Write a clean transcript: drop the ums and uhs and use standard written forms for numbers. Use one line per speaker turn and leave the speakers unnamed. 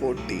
40